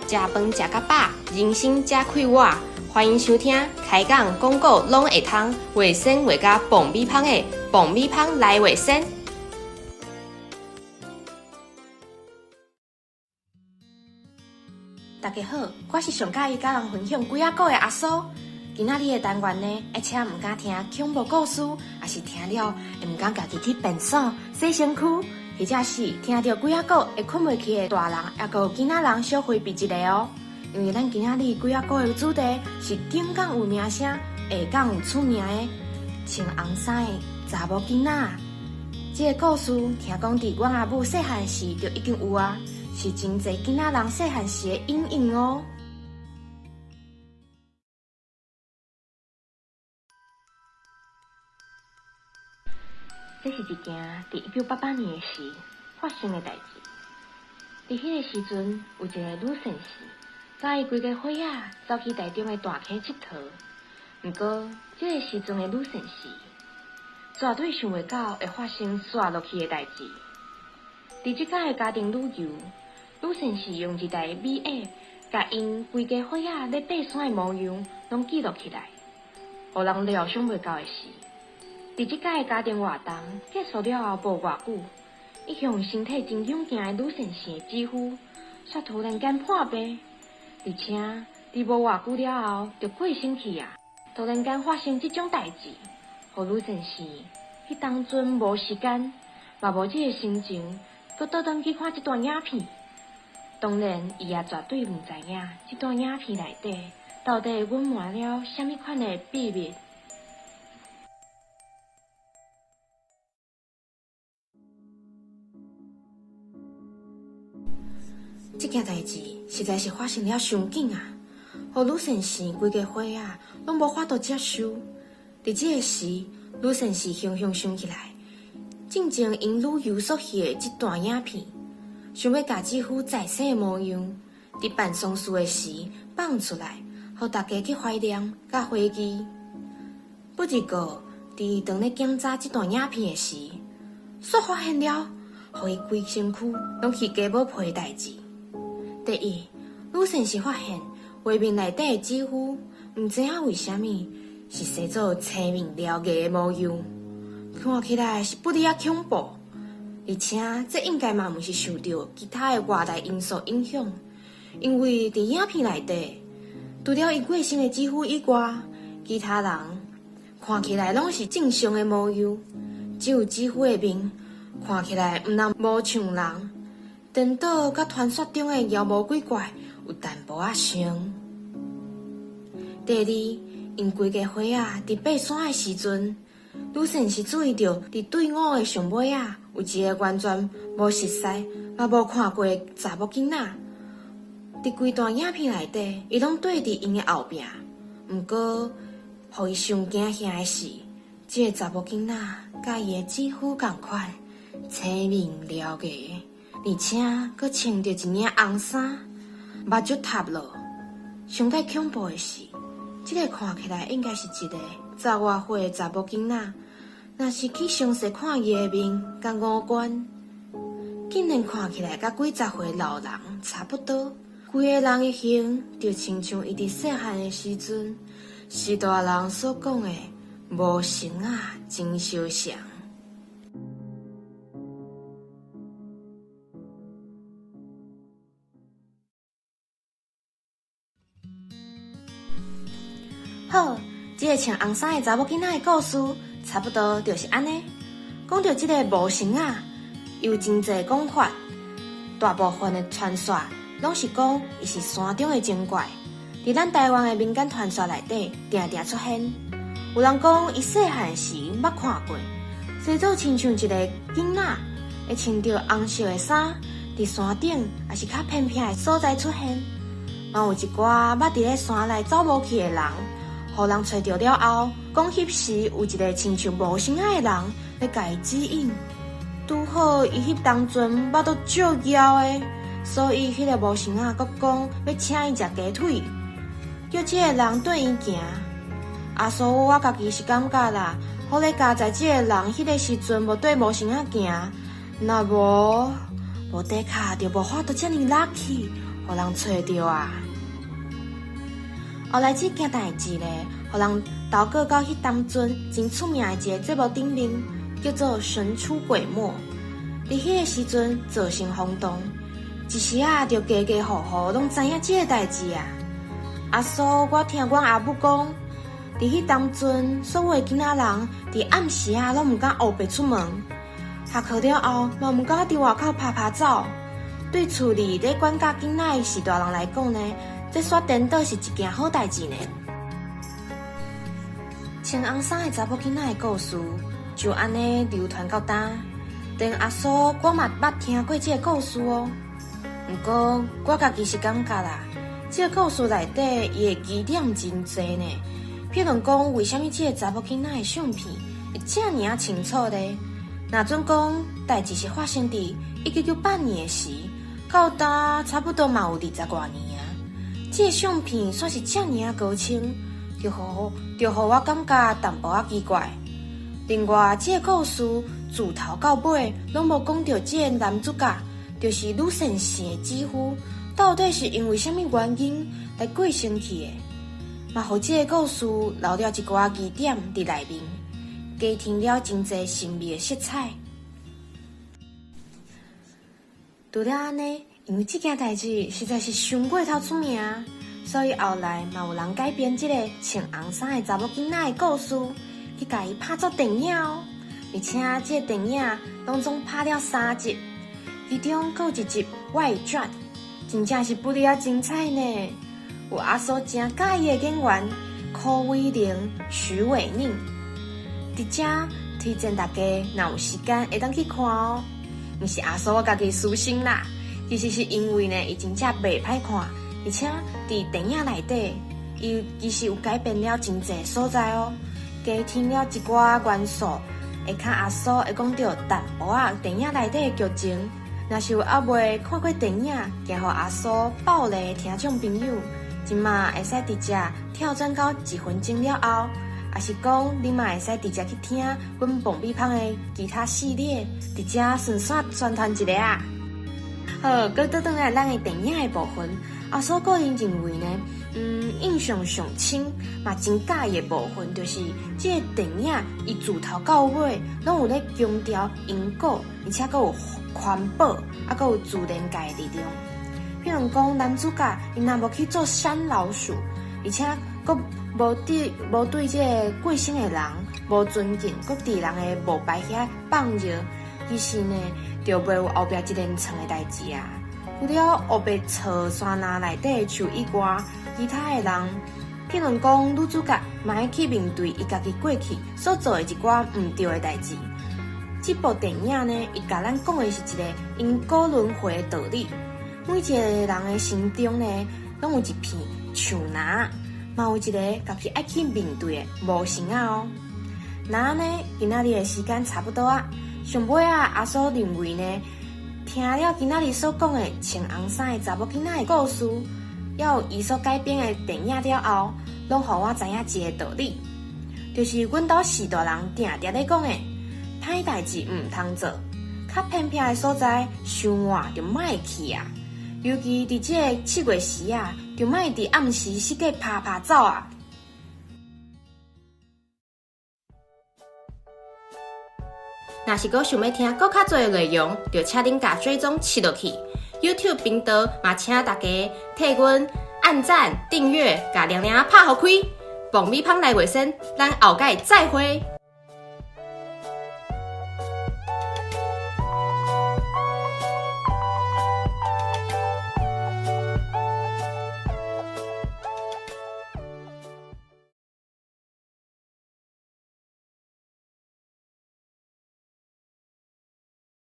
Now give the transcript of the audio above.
食饭食到饱，人生才快活。欢迎收听开讲广告拢会通，卫生卫甲爆米香的爆米香来卫生。大家好，我是上介意甲人分享鬼仔故的阿苏。今仔日的单元呢，而且唔敢听恐怖故事，也是听了会唔敢家己去便所、洗身躯，或者是听到鬼仔故会困袂去的大人，也个有囡仔人小回避一个哦。因为咱今仔日鬼仔故的主题是顶港有名声，下港有出名的穿红衫的查某囡仔。这个故事听讲伫阮阿母细汉时就已经有啊，是真侪囡仔人细汉时的阴影哦。这是一件伫1988年的时发生的代志。伫迄个时阵，有一个女绅士，甲伊规家伙仔走去台中的大溪佚佗。毋过，这个时阵的女绅士绝对想袂到会发生摔落去的代志。伫即摆的家庭旅游，女绅士用一台 VA 甲因规家伙仔咧爬山的模样拢记录起来，互人料想袂到的是。伫即摆的家庭活动结束了后无偌久，一向身体真勇健的女绅士的姊夫，却突然间破病，而且伫无偌久了后就过身去啊！突然间发生这种代志，互女绅士迄当阵无时间，嘛无这个心情，搁倒转去看这段影片。当然，伊也绝对唔知影这段影片内底到底隐瞒了什么款的秘密。这件代志实在是发生了伤紧啊！互女绅士规家伙仔拢无法度接受。伫这个时，女绅士雄雄想起来，正前因旅游所翕的这段影片，想要甲姊夫在生的模样，伫办丧事的时放出来，互大家去怀念甲回忆。不过，伫当咧检查这段影片的时，却发现了，互伊规身躯拢是加无皮的代志。第一，女绅士发现画面内底的姊夫，毋知影为虾米是生做青面獠牙的模样，看起来是不哩啊恐怖，而且这应该嘛毋是受到其他的外来因素影响，因为伫影片内底，除了伊过身的姊夫以外，其他人看起来拢是正常的模样，只有姊夫的面看起来毋但无像人。颠倒甲传说中的妖魔鬼怪有淡薄仔像。第二，因规家伙仔伫爬山的时阵，女绅士注意到伫队伍的上尾有一个完全无熟悉嘛无看过的查某囡仔。伫规段影片内底，伊拢对伫因的后壁。毋过，互伊上惊吓的是，这个查某囡仔甲伊的姊夫同款，青面獠牙。而且，佮穿着一领红衫，目睭塌落。上界恐怖的是，这个看起来应该是一个10外岁的查某囡仔，若是去详细看伊的面甲五官，竟然看起来甲几十岁老人差不多。规个人的形就亲像伊伫细汉的时阵，是大人所讲的无神啊，真相像。好，这个穿红衫的查某囡仔的故事，差不多就是安尼。讲到这个无神啊，有真侪讲法，大部分的传说拢是讲伊是山中的精怪，伫咱台湾的民间传说内底定定出现。有人讲伊细汉时捌看过，生做亲像一个囡仔，会穿着红色的衫，伫山顶也是较偏僻的所在出现。嘛有一寡捌伫咧山内走无去的人。互人找到了后，讲迄时有一个亲像无神仔的人咧甲伊指引，拄好伊迄当阵捌到足枵的，所以迄个无神仔佮讲要请伊食鸡腿，叫这个人对伊行。所以我家己是感觉啦，好咧加在这个人迄个时阵无对无神仔行，若无底卡就无法度遮尔 lucky，互人找着啊。后来这件代志咧，互人投稿到迄当阵真出名的一个节目顶面，叫做《神出鬼没》。伫迄个时阵造成轰动，一时啊，就家家户户拢知影这个代志啊。阿叔，我听阮阿母讲，伫迄当阵，所有的囡仔人伫暗时啊，拢毋敢黑白出门，下课了后，嘛毋敢伫外口拍拍走。对厝里咧管教囡仔的是大人来讲呢，这煞颠倒是一件好代志呢。穿红衫的查某囡仔的故事就安尼流传到今。连阿叔我嘛捌听过这个故事哦。不过我家己是感觉啦，这个故事内底伊的疑点真侪呢。譬如讲，为虾米这个查某囡仔的相片会这么啊清楚咧？若准讲代志是发生伫1998年的时，到今差不多嘛有20多年啊。这个相片煞是这么啊高清，就互我感觉淡薄仔奇怪。另外，这个故事自头到尾拢无讲到这个男主角就是女神姓的姊夫，到底是因为什么原因来过身去的？嘛，互这个故事留了一寡疑点伫内面，加添了真侪神秘的色彩。除了安尼，因为这件代志实在是伤过头出名，所以后来嘛有人改编这个穿红衫的查某囡仔的故事，去甲伊拍作电影哦。而且这个电影拢总拍了3集，其中还有一集外传，真正是不离啊精彩呢。有阿叔真介意的演员柯威玲、徐伟宁，伫遮推荐大家若有时间会当去看哦。毋是阿叔我家己私心啦，其实是因为呢，伊真正袂歹看，而且伫电影内底，伊其实有改变了真侪所在哦，加添了一寡元素，会较阿叔会讲到淡薄仔电影内底的剧情。若是有还未看过电影，惊互阿叔爆雷听众朋友，今嘛会使直接跳转到1分钟了后，也是讲你嘛会使直接去听阮爆米香的其他系列，直接顺线宣传一个啊。好，搁倒转来咱的电影的部分，阿叔个人认为呢，印象上深嘛真介意的部分，就是这个电影伊自头到尾拢有咧强调因果，而且搁有环保，啊，搁有自然界的力量。譬如讲，男主角伊若无去做山老鼠，而且搁无对这个过身的人无尊敬，搁伫人的墓牌遐放尿，其实呢，就袂有后壁一连串的代志啊。除了后壁草山林内底树以外，其他的人，譬如讲女主角嘛要去面对伊家己过去所做的一寡毋对的代志。这部电影呢，伊甲咱讲的是一个因果轮回的道理。每一个人的心中呢，拢有一片树林，嘛有一个家己爱去面对的无形啊哦。那呢，今仔日的时间差不多啊。上尾啊，阿叔认为呢，听了今仔日所讲的穿红衫的查某囡仔的故事，要有伊所改编的电影了后，拢互我知影一个道理，就是阮兜四大人定定咧讲的，歹代志毋通做，较偏僻的所在，伤晚就莫去啊。尤其伫这个7月时啊，就莫伫暗时四界拍拍走啊。若是阁想要听阁较多的内容，就请恁甲追踪切落去。YouTube 频道嘛，请大家替阮按赞、订阅、甲铃铃拍互开。爆米香来卫生，咱后盖再会。